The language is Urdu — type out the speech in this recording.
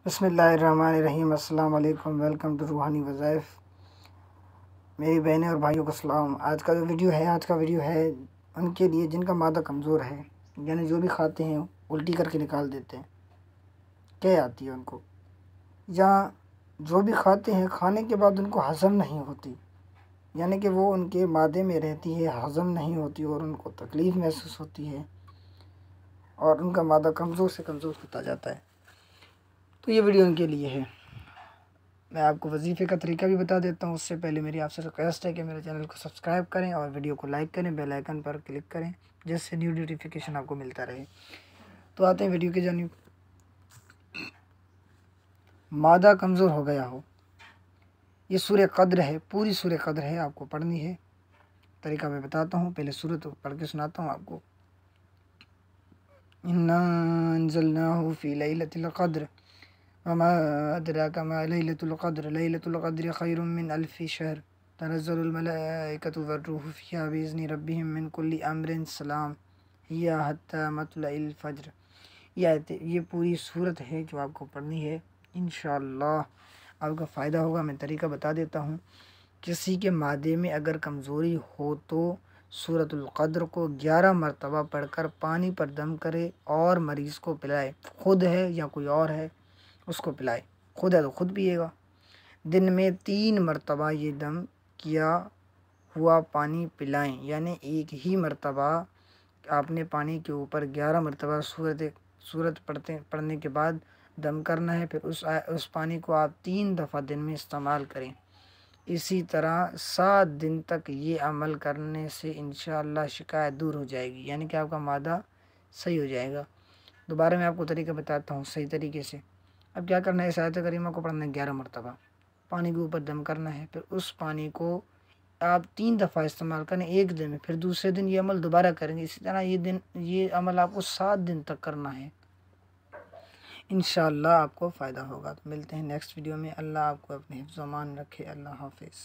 بسم اللہ الرحمن الرحیم۔ السلام علیکم، ویلکم ٹو روحانی وظائف۔ میری بہنیں اور بھائیوں کو سلام۔ آج کا ویڈیو ہے ان کے لیے جن کا معدہ کمزور ہے، یعنی جو بھی کھاتے ہیں الٹی کر کے نکال دیتے ہیں، کیا آتی ہے ان کو، یا جو بھی کھاتے ہیں کھانے کے بعد ان کو ہضم نہیں ہوتی، یعنی کہ وہ ان کے معدے میں رہتی ہے، ہضم نہیں ہوتی اور ان کو تکلیف محسوس ہوتی ہے اور ان کا معدہ کمزور سے کمزور ہوتا جاتا ہے، تو یہ ویڈیو ان کے لیے ہے۔ میں آپ کو وظیفے کا طریقہ بھی بتا دیتا ہوں۔ اس سے پہلے میری آپ سے ریکویسٹ ہے کہ میرے چینل کو سبسکرائب کریں اور ویڈیو کو لائک کریں، بیل آئیکن پر کلک کریں جس سے نیو نوٹیفیکیشن آپ کو ملتا رہے۔ تو آتے ہیں ویڈیو کی جانب۔ معدہ کمزور ہو گیا ہو، یہ سورہ قدر ہے، پوری سورہ قدر ہے، آپ کو پڑھنی ہے۔ طریقہ میں بتاتا ہوں، پہلے سورۃ پڑھ کے سناتا ہوں آپ کو۔ اِنَّا أَنزَلْنَاهُ فِي لَيْلَةِ الْقَدْرِ وَمَا أَدْرَاكَ مَا لَيْلَةُ الْقَدْرِ لَيْلَةُ الْقَدْرِ خَيْرٌ مِّنْ أَلْفِ شَهْرٍ تَنَزَّلُ الْمَلَائِكَةُ وَالرُّوحُ فِيهَا بِإِذْنِ رَبِّهِم مِّن كُلِّ أَمْرٍ سَلَامٌ هِيَ حَتَّىٰ مَطْلَعِ الْفَجْرِ۔ یہ پوری صورت ہے جو آپ کو پڑھنی ہے، انشاءاللہ آپ کا فائدہ ہوگا۔ میں طریقہ بتا دیتا ہوں۔ کسی کے معدے میں اگر کمزوری ہو تو سورۃ القدر کو 11 مرتبہ پڑھ کر پانی پر دم کرے اور مریض کو پلائے، خود ہے یا کوئی اور ہے اس کو پلائے، خود ہے تو خود پیے گا۔ دن میں 3 مرتبہ یہ دم کیا ہوا پانی پلائیں، یعنی ایک ہی مرتبہ آپ نے پانی کے اوپر 11 مرتبہ سورت پڑھنے کے بعد دم کرنا ہے، پھر اس پانی کو آپ 3 دفعہ دن میں استعمال کریں۔ اسی طرح 7 دن تک یہ عمل کرنے سے انشاءاللہ شکایت دور ہو جائے گی، یعنی کہ آپ کا معدہ صحیح ہو جائے گا۔ دوبارہ میں آپ کو طریقہ بتاتا ہوں صحیح طریقے سے۔ اب کیا کرنا ہے، اس آیت کریمہ کو پڑھنا ہے 11 مرتبہ، پانی کے اوپر دم کرنا ہے، پھر اس پانی کو آپ 3 دفعہ استعمال کریں ایک دن میں، پھر دوسرے دن یہ عمل دوبارہ کریں گے۔ اسی طرح یہ عمل آپ کو 7 دن تک کرنا ہے، انشاءاللہ آپ کو فائدہ ہوگا۔ تو ملتے ہیں نیکسٹ ویڈیو میں۔ اللہ آپ کو اپنے حفظ و امان رکھے۔ اللہ حافظ۔